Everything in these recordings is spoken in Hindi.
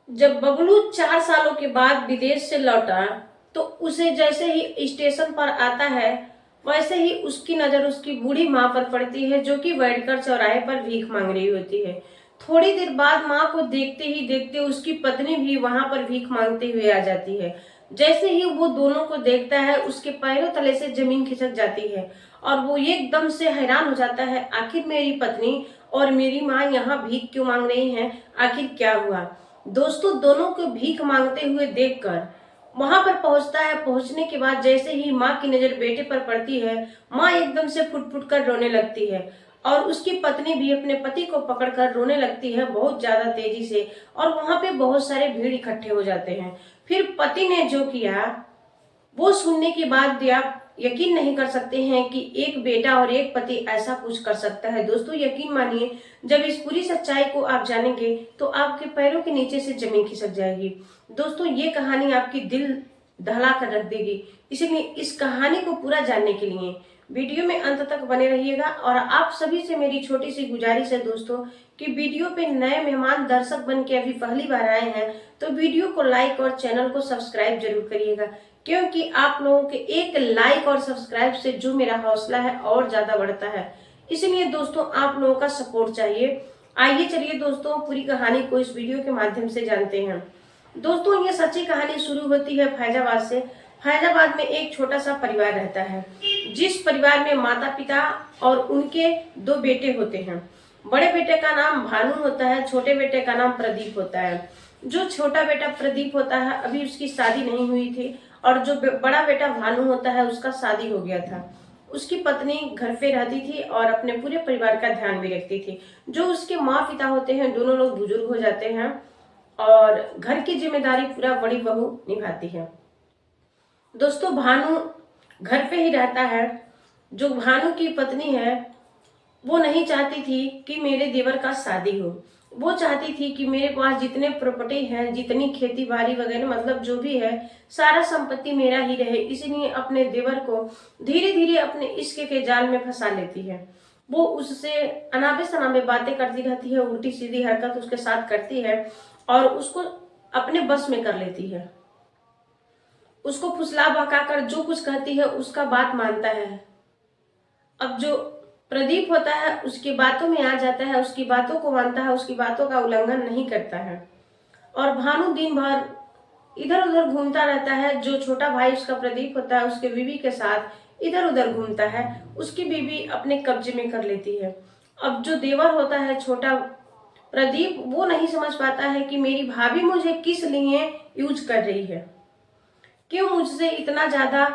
जब बबलू 4 सालों के बाद विदेश से लौटा तो उसे जैसे ही स्टेशन पर आता है वैसे ही उसकी नजर उसकी बूढ़ी माँ पर पड़ती है, जो कि बैठकर चौराहे पर भीख मांग रही होती है। थोड़ी देर बाद माँ को देखते ही देखते उसकी पत्नी भी वहां पर भीख मांगते हुए आ जाती है। जैसे ही वो दोनों को देखता है उसके पैरों तले से जमीन खिसक जाती है और वो एकदम से हैरान हो जाता है, आखिर मेरी पत्नी और मेरी माँ यहाँ भीख क्यों मांग रही हैं, आखिर क्या हुआ। दोस्तों, दोनों को भीख मांगते हुए देखकर वहां पर पहुंचता है। पहुंचने के बाद जैसे ही माँ की नजर बेटे पर पड़ती है, माँ एकदम से फुट फुट कर रोने लगती है और उसकी पत्नी भी अपने पति को पकड़कर रोने लगती है बहुत ज्यादा तेजी से। और वहां पे बहुत सारे भीड़ इकट्ठे हो जाते हैं। फिर पति ने जो किया वो सुनने के बाद आप यकीन नहीं कर सकते हैं कि एक बेटा और एक पति ऐसा कुछ कर सकता है। दोस्तों, यकीन मानिए, जब इस पूरी सच्चाई को आप जानेंगे तो आपके पैरों के नीचे से जमीन खिसक जाएगी। दोस्तों, ये कहानी आपकी दिल दहला कर रख देगी। इसलिए इस कहानी को पूरा जानने के लिए वीडियो में अंत तक बने रहिएगा। और आप सभी से मेरी छोटी सी गुजारिश है दोस्तों कि वीडियो पे नए मेहमान दर्शक बन के अभी पहली बार आए हैं तो वीडियो को लाइक और चैनल को सब्सक्राइब जरूर करिएगा, क्योंकि आप लोगों के एक लाइक और सब्सक्राइब से जो मेरा हौसला है और ज्यादा बढ़ता है। इसलिए दोस्तों आप लोगों का सपोर्ट चाहिए। आइए चलिए दोस्तों पूरी कहानी को इस वीडियो के माध्यम से जानते हैं। दोस्तों, ये सच्ची कहानी शुरू होती है फैजाबाद से। फैजाबाद में एक छोटा सा परिवार रहता है, जिस परिवार में माता पिता और उनके 2 बेटे होते हैं। बड़े बेटे का नाम भानु होता है, छोटे बेटे का नाम प्रदीप होता है। जो छोटा बेटा प्रदीप होता है अभी उसकी शादी नहीं हुई थी और जो बड़ा बेटा भानु होता है उसका शादी हो गया था। उसकी पत्नी घर पे रहती थी और अपने पूरे परिवार का ध्यान भी रखती थी। जो उसके माँ पिता होते हैं दोनों लोग बुजुर्ग हो जाते हैं और घर की जिम्मेदारी पूरा बड़ी बहू निभाती है। दोस्तों, भानु घर पे ही रहता है। जो भानु की पत्नी है वो नहीं चाहती थी कि मेरे देवर का शादी हो। वो चाहती थी कि मेरे पास जितने प्रॉपर्टी है, जितनी खेती बाड़ी वगैरह मतलब जो भी है, सारा संपत्ति मेरा ही रहे। इसीलिए अपने देवर को धीरे धीरे अपने इश्क के जाल में फंसा लेती है। वो उससे अनाबे शनाबे बातें करती रहती है, उल्टी सीधी हरकत उसके साथ करती है और उसको अपने बस में कर लेती है। उसको फुसला बहकाकर जो कुछ कहती है उसका बात मानता है। अब जो प्रदीप होता है उसकी बातों में आ जाता है, उसकी बातों को मानता है, उसकी बातों का उल्लंघन नहीं करता है। और भानु दिन भर इधर उधर घूमता रहता है। जो छोटा भाई उसका प्रदीप होता है उसके बीवी के साथ इधर उधर घूमता है, उसकी बीवी अपने कब्जे में कर लेती है। अब जो देवर होता है छोटा प्रदीप, वो नहीं समझ पाता है कि मेरी भाभी मुझे किस लिए यूज कर रही है, क्यों मुझसे इतना ज्यादा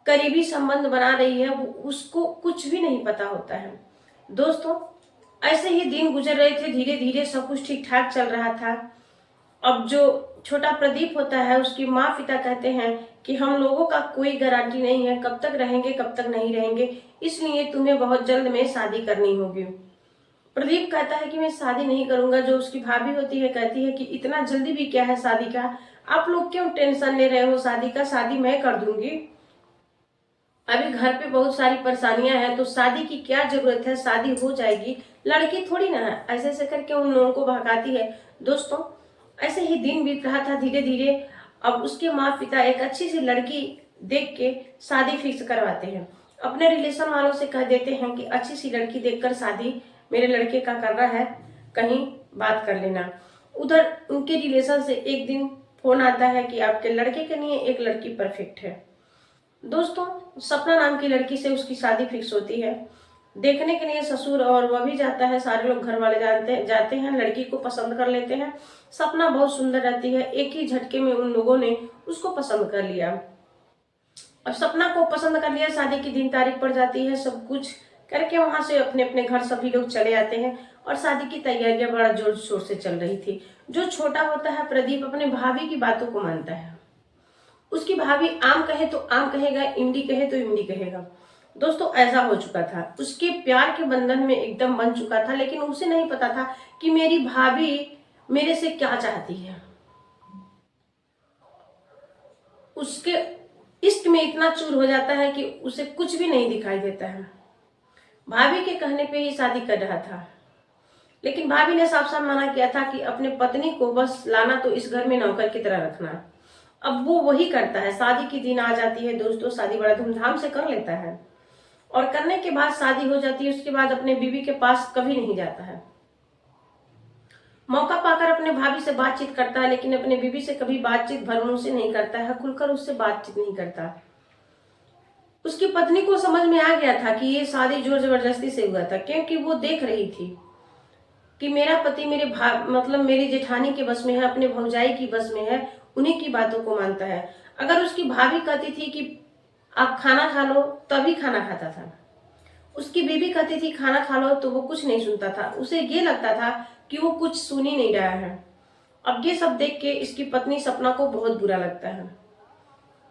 करीबी संबंध बना रही है, वो उसको कुछ भी नहीं पता होता है। दोस्तों, ऐसे ही दिन गुजर रहे थे, धीरे धीरे सब कुछ ठीक ठाक चल रहा था। अब जो छोटा प्रदीप होता है उसकी माँ पिता कहते हैं कि हम लोगों का कोई गारंटी नहीं है कब तक रहेंगे कब तक नहीं रहेंगे, इसलिए तुम्हें बहुत जल्द में शादी करनी होगी। प्रदीप कहता है कि मैं शादी नहीं करूंगा। जो उसकी भाभी होती है कहती है कि इतना जल्दी भी क्या है शादी का, आप लोग क्यों टेंशन ले रहे हो शादी का, शादी मैं कर दूंगी। अभी घर पे बहुत सारी परेशानियां हैं तो शादी की क्या जरूरत है, शादी हो जाएगी, लड़की थोड़ी ना है, ऐसे ऐसे करके उन लोगों को भगाती है। दोस्तों, ऐसे ही दिन बीत रहा था धीरे धीरे। अब उसके माँ पिता एक अच्छी सी लड़की देख के शादी फिक्स करवाते हैं। अपने रिलेशन वालों से कह देते हैं कि अच्छी सी लड़की देखकर शादी मेरे लड़के का करना है, कहीं बात कर लेना। उधर उनके रिलेशन से एक दिन फोन आता है कि आपके लड़के के लिए एक लड़की परफेक्ट है। दोस्तों, सपना नाम की लड़की से उसकी शादी फिक्स होती है। देखने के लिए ससुर और वह भी जाता है, सारे लोग घर वाले जाते हैं, लड़की को पसंद कर लेते हैं। सपना बहुत सुंदर रहती है, एक ही झटके में उन लोगों ने उसको पसंद कर लिया। अब सपना को पसंद कर लिया, शादी की दिन तारीख पड़ जाती है, सब कुछ करके वहां से अपने अपने घर सभी लोग चले आते हैं और शादी की तैयारियां बड़ा जोर शोर से चल रही थी। जो छोटा होता है प्रदीप अपने भाभी की बातों को मानता है। उसकी भाभी आम कहे तो आम कहेगा, इमली कहे तो इमली कहेगा। दोस्तों, ऐसा हो चुका था, उसके प्यार के बंधन में एकदम बन चुका था, लेकिन उसे नहीं पता था कि मेरी भाभी मेरे से क्या चाहती है। उसके इश्क में इतना चूर हो जाता है कि उसे कुछ भी नहीं दिखाई देता है। भाभी के कहने पे ही शादी कर रहा था। लेकिन भाभी ने साफ साफ मना किया था कि अपने पत्नी को बस लाना तो इस घर में नौकर की तरह रखना। अब वो वही करता है। शादी की दिन आ जाती है दोस्तों, शादी बड़ा धूमधाम से कर लेता है और करने के बाद शादी हो जाती है, उसके बाद अपने बीवी के पास कभी नहीं जाता है। मौका पाकर अपने भाभी से बातचीत करता है, लेकिन अपने बीवी से कभी बातचीत भर मुंह से नहीं करता है, खुलकर उससे बातचीत नहीं करता। उसकी पत्नी को समझ में आ गया था कि ये शादी जोर जबरदस्ती से हुआ था, क्योंकि वो देख रही थी कि मेरा पति मेरे मतलब मेरी जेठानी के बस में है, अपने भौजाई की बस में है, उन्हीं की बातों को मानता है। अगर उसकी भाभी कहती थी कि आप खाना खा लो, तभी खाना खाता था। उसकी बीवी कहती थी खाना खा लो, तो वो कुछ नहीं सुनता था। उसे ये लगता था कि वो कुछ सुन ही नहीं रहा है। अब ये सब देख के इसकी पत्नी सपना को बहुत बुरा लगता है।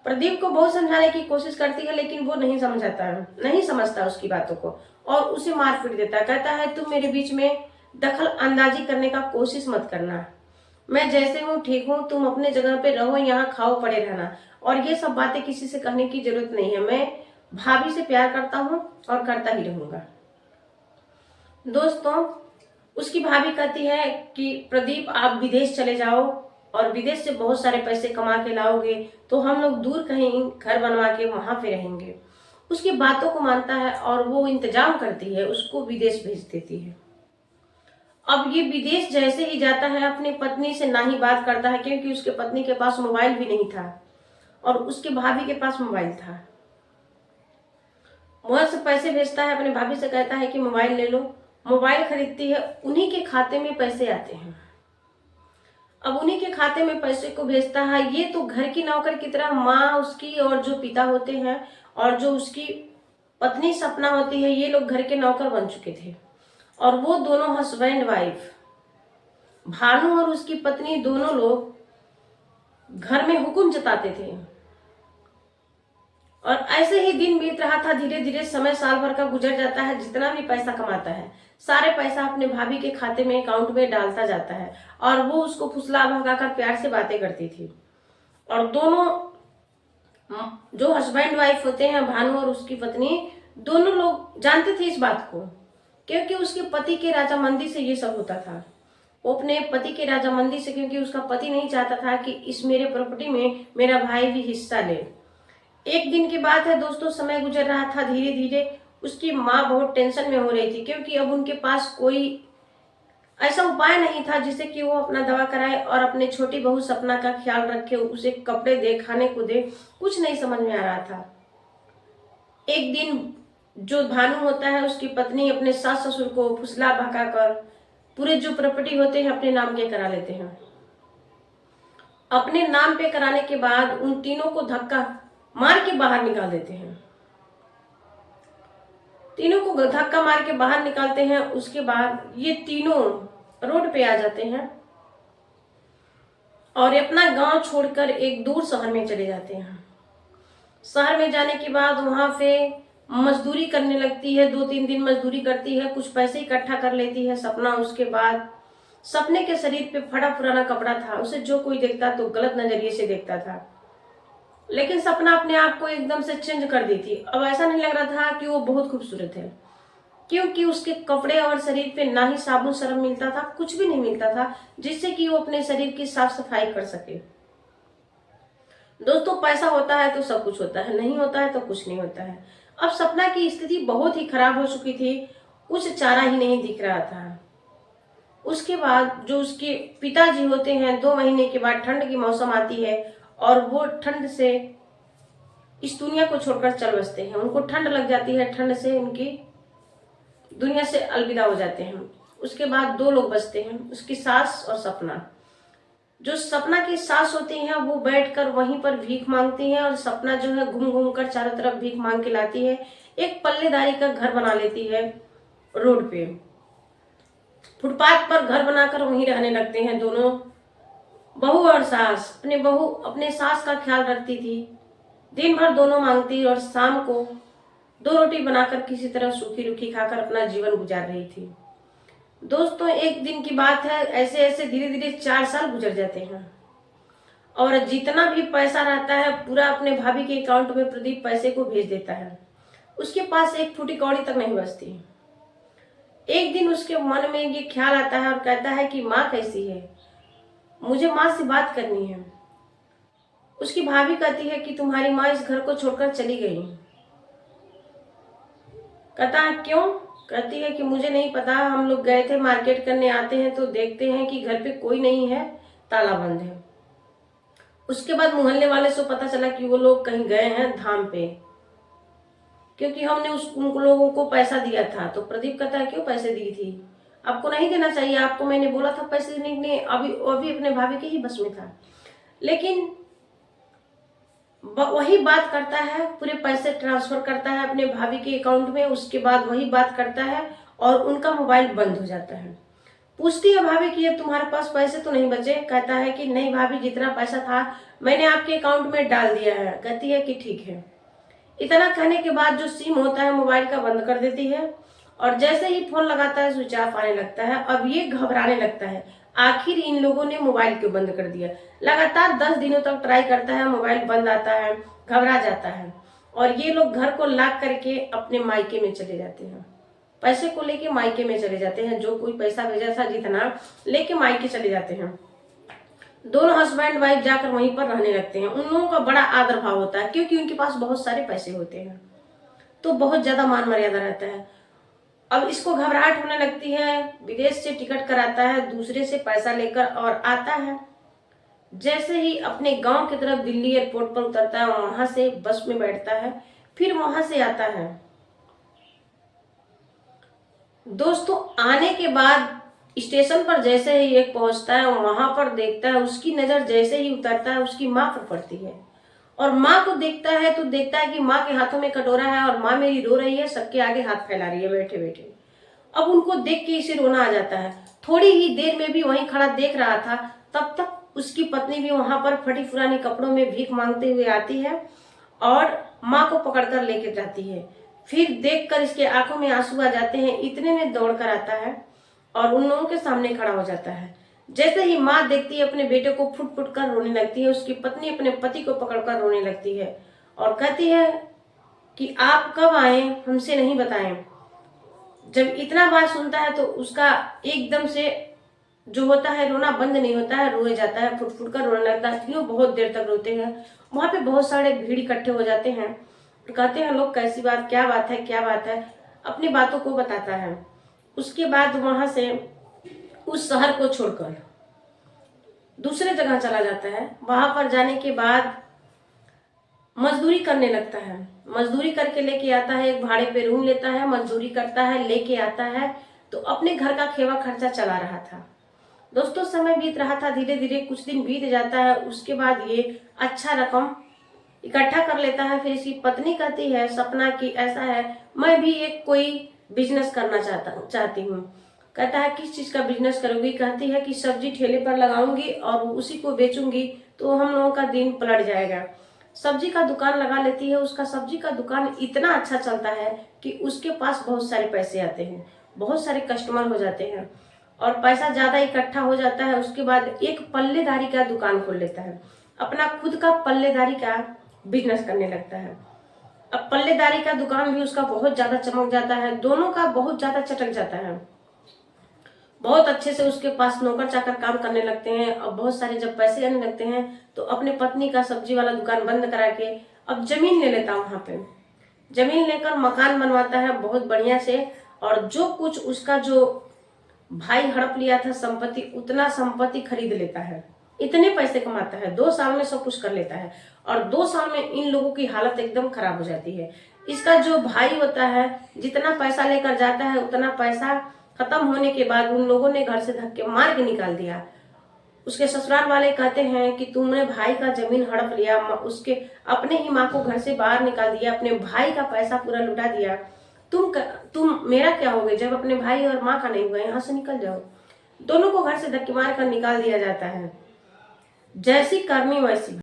प्रदीप को बहुत समझाने की कोशिश करती है, लेकिन वो नहीं समझाता है, नहीं समझता उसकी बातों को और उसे मार पीट देता है। कहता है तुम मेरे बीच में दखल अंदाजी करने का कोशिश मत करना, मैं जैसे हूँ ठीक हूँ, तुम अपने जगह पे रहो, यहाँ खाओ पड़े रहना, और ये सब बातें किसी से कहने की जरूरत नहीं है। मैं भाभी से प्यार करता हूँ और करता ही रहूंगा। दोस्तों, उसकी भाभी कहती है कि प्रदीप आप विदेश चले जाओ और विदेश से बहुत सारे पैसे कमा के लाओगे तो हम लोग दूर कहीं घर बनवा के वहां पे रहेंगे। उसकी बातों को मानता है और वो इंतजाम करती है, उसको विदेश भेज देती है। अब ये विदेश जैसे ही जाता है अपनी पत्नी से ना ही बात करता है, क्योंकि उसके पत्नी के पास मोबाइल भी नहीं था और उसके भाभी के पास मोबाइल था। वहां से पैसे भेजता है, अपने भाभी से कहता है कि मोबाइल ले लो। मोबाइल खरीदती है, उन्हीं के खाते में पैसे आते हैं। अब उन्हीं के खाते में पैसे को भेजता है। ये तो घर की नौकर की तरह माँ उसकी और जो पिता होते हैं और जो उसकी पत्नी सपना होती है, ये लोग घर के नौकर बन चुके थे। और वो दोनों हस्बैंड वाइफ, भानु और उसकी पत्नी, दोनों लोग घर में हुक्म जताते थे। और ऐसे ही दिन बीत रहा था। धीरे धीरे समय साल भर का गुजर जाता है। जितना भी पैसा कमाता है सारे पैसा अपने भाभी के खाते में, अकाउंट में डालता जाता है और वो उसको फुसला भगाकर प्यार से बातें करती थी। और दोनों जो हस्बैंड वाइफ होते हैं, भानु और उसकी पत्नी, दोनों लोग जानते थे इस बात को, क्योंकि उसके पति के राजामंदी से ये सब होता था। वो अपने पति के राजामंदी से, क्योंकि उसका पति नहीं चाहता था कि इस मेरे प्रॉपर्टी में मेरा भाई भी हिस्सा ले। एक दिन की बात है दोस्तों, समय गुजर रहा था धीरे धीरे। उसकी माँ बहुत टेंशन में हो रही थी, क्योंकि अब उनके पास कोई ऐसा उपाय नहीं था जिससे कि वो अपना दवा कराए और अपने छोटी बहू सपना का ख्याल रखे, उसे कपड़े दे, खाने को दे। कुछ नहीं समझ में आ रहा था। एक दिन जो भानु होता है, उसकी पत्नी अपने सास ससुर को फुसला भगाकर पूरे जो प्रॉपर्टी होते हैं अपने नाम के करा लेते हैं। अपने नाम पे कराने के बाद उन तीनों को धक्का मार के बाहर निकाल देते हैं। तीनों को धक्का मार के बाहर निकालते हैं। उसके बाद ये तीनों रोड पे आ जाते हैं और अपना गांव छोड़कर एक दूर शहर में चले जाते हैं। शहर में जाने के बाद वहां पे मजदूरी करने लगती है। 2-3 दिन मजदूरी करती है, कुछ पैसे इकट्ठा कर लेती है सपना। उसके बाद सपने के शरीर पे फटा पुराना कपड़ा था। उसे जो कोई देखता तो गलत नजरिए से देखता था, लेकिन सपना अपने आप को एकदम से चेंज कर दी थी। अब ऐसा नहीं लग रहा था कि वो बहुत खूबसूरत है, क्योंकि उसके कपड़े और शरीर पे ना ही साबुन सरम मिलता था, कुछ भी नहीं मिलता था जिससे कि वो अपने शरीर की साफ सफाई कर सके। दोस्तों, पैसा होता है तो सब कुछ होता है, नहीं होता है तो कुछ नहीं होता है। अब सपना की स्थिति बहुत ही खराब हो चुकी थी, कुछ चारा ही नहीं दिख रहा था। उसके बाद जो उसके पिताजी होते हैं, 2 महीने के बाद ठंड की मौसम आती है और वो ठंड से इस दुनिया को छोड़कर चल बसते हैं। उनको ठंड लग जाती है, ठंड से उनकी दुनिया से अलविदा हो जाते हैं। उसके बाद 2 लोग बचते हैं, उसकी सास और सपना। जो सपना की सास होती हैं वो बैठकर वहीं पर भीख मांगती हैं और सपना जो है घूम घूम कर चारों तरफ भीख मांग के लाती है। एक पल्लेदारी का घर बना लेती है रोड पे, फुटपाथ पर घर बनाकर वहीं रहने लगते हैं दोनों। बहू और सास, अपने सास का ख्याल रखती थी। दिन भर दोनों मांगती और शाम को 2 रोटी बनाकर किसी तरह सूखी रुखी खाकर अपना जीवन गुजार रही थी। दोस्तों, एक दिन की बात है, ऐसे ऐसे धीरे धीरे 4 साल गुजर जाते हैं और जितना भी पैसा रहता है पूरा अपने भाभी के अकाउंट में प्रदीप पैसे को भेज देता है। उसके पास एक फूटी कौड़ी तक नहीं बचती। एक दिन उसके मन में ये ख्याल आता है और कहता है कि माँ कैसी है, मुझे माँ से बात करनी है। उसकी भाभी कहती है कि तुम्हारी माँ इस घर को छोड़कर चली गई। कहता है क्यों? कहती है कि मुझे नहीं पता, हम लोग गए थे मार्केट करने, आते हैं तो देखते हैं कि घर पे कोई नहीं है, ताला बंद है। उसके बाद मोहल्ले वाले से पता चला कि वो लोग कहीं गए हैं धाम पे, क्योंकि हमने उन लोगों को पैसा दिया था। तो प्रदीप कहता है क्यों पैसे दी थी? आपको नहीं देना चाहिए, आपको मैंने बोला था पैसे देने के लिए, अभी अपने भाभी के ही बस में था। लेकिन वही बात करता है, पूरे पैसे ट्रांसफर करता है अपने भाभी के अकाउंट में। उसके बाद वही बात करता है और उनका मोबाइल बंद हो जाता है। पूछती है भाभी कि अब तुम्हारे पास पैसे तो नहीं बचे? कहता है कि नहीं भाभी, जितना पैसा था मैंने आपके अकाउंट में डाल दिया है। कहती है कि ठीक है। इतना कहने के बाद जो सिम होता है मोबाइल का बंद कर देती है और जैसे ही फोन लगाता है स्विच ऑफ आने लगता है। अब ये घबराने लगता है, आखिर इन लोगों ने मोबाइल क्यों बंद कर दिया। लगातार 10 दिनों तक ट्राई करता है, मोबाइल बंद आता है, घबरा जाता है और ये लोग घर को लॉक करके अपने मायके में चले जाते हैं। पैसे को लेके मायके में चले जाते हैं, जो कोई पैसा भेजा था जितना लेके मायके चले जाते हैं। दोनों हस्बैंड वाइफ जाकर वहीं पर रहने लगते हैं। उन लोगों का बड़ा आदर भाव होता है क्योंकि उनके पास बहुत सारे पैसे होते हैं, तो बहुत ज्यादा मान मर्यादा रहता है। अब इसको घबराहट होने लगती है, विदेश से टिकट कराता है दूसरे से पैसा लेकर और आता है। जैसे ही अपने गांव की तरफ दिल्ली एयरपोर्ट पर उतरता है, वहां से बस में बैठता है, फिर वहां से आता है। दोस्तों, आने के बाद स्टेशन पर जैसे ही एक पहुंचता है, वहां पर देखता है, उसकी नजर जैसे ही उतरता है उसकी माँ पर पड़ती है और माँ को देखता है तो देखता है कि माँ के हाथों में कटोरा है और माँ मेरी रो रही है, सबके आगे हाथ फैला रही है बैठे बैठे। अब उनको देख के इसे रोना आ जाता है। थोड़ी ही देर में भी वहीं खड़ा देख रहा था, तब तक उसकी पत्नी भी वहां पर फटी पुरानी कपड़ों में भीख मांगते हुए आती है और माँ को पकड़कर लेकर जाती है। फिर देखकर इसके आंखों में आंसू आ जाते हैं, इतने में दौड़ कर आता है और उन लोगों के सामने खड़ा हो जाता है। जैसे ही माँ देखती है अपने बेटे को, फुट फुट कर रोने लगती है। उसकी पत्नी अपने पति को पकड़कर रोने लगती है और कहती है कि आप कब आए, हमसे नहीं बताएं। जब इतना बात सुनता है तो उसका एकदम से जो होता है रोना बंद नहीं होता है, रोए जाता है, फुट फुट कर रोने लगता है। तीनों बहुत देर तक रोते हैं। वहां पे बहुत सारे भीड़ इकट्ठे हो जाते हैं। कहते हैं लोग कैसी बात, क्या बात है, क्या बात है, अपनी बातों को बताता है। उसके बाद वहां से उस शहर को छोड़कर दूसरे जगह चला जाता है। वहां पर जाने के बाद मजदूरी करने लगता है। मजदूरी करके लेके आता है, एक भाड़े पे रूम लेता है, मजदूरी करता है, लेके आता है तो अपने घर का खेवा खर्चा चला रहा था। दोस्तों, समय बीत रहा था, धीरे धीरे कुछ दिन बीत जाता है। उसके बाद ये अच्छा रकम इकट्ठा कर लेता है। फिर इसकी पत्नी कहती है सपना की ऐसा है, मैं भी एक कोई बिजनेस करना चाहती हूँ। कहता है किस चीज का बिजनेस करोगी? कहती है कि सब्जी ठेले पर लगाऊंगी और उसी को बेचूंगी तो हम लोगों का दिन पलट जाएगा। सब्जी का दुकान लगा लेती है। उसका सब्जी का दुकान इतना अच्छा चलता है कि उसके पास बहुत सारे पैसे आते हैं, बहुत सारे कस्टमर हो जाते हैं और पैसा ज्यादा इकट्ठा हो जाता है। उसके बाद एक पल्लेदारी का दुकान खोल लेता है, अपना खुद का पल्लेदारी का बिजनेस करने लगता है। अब पल्लेदारी का दुकान भी उसका बहुत ज्यादा चमक जाता है, दोनों का बहुत ज्यादा चटक जाता है। बहुत अच्छे से उसके पास नौकर चाकर काम करने लगते हैं और बहुत सारे जब पैसे आने लगते हैं तो अपने पत्नी का सब्जी वाला दुकान बंद करा के अब जमीन ले लेता। वहां पे जमीन लेकर मकान बनवाता है बहुत बढ़िया से और जो कुछ उसका जो भाई हड़प लिया था संपत्ति, उतना संपत्ति खरीद लेता है। इतने पैसे कमाता है, 2 साल में सब कुछ कर लेता है और 2 साल में इन लोगों की हालत एकदम खराब हो जाती है। इसका जो भाई होता है जितना पैसा लेकर जाता है उतना पैसा खत्म होने के बाद उन लोगों ने घर से धक्के मार के निकाल दिया। उसके ससुराल वाले कहते हैं कि तुमने भाई का जमीन हड़प लिया, उसके अपने ही माँ को घर से बाहर निकाल दिया, अपने भाई का पैसा पूरा लुटा दिया, तुम मेरा क्या हो गए? जब अपने भाई और माँ का नहीं हुआ, यहाँ से निकल जाओ। दोनों को घर से धक्के मार कर निकाल दिया जाता है। जैसी कर्मी वैसी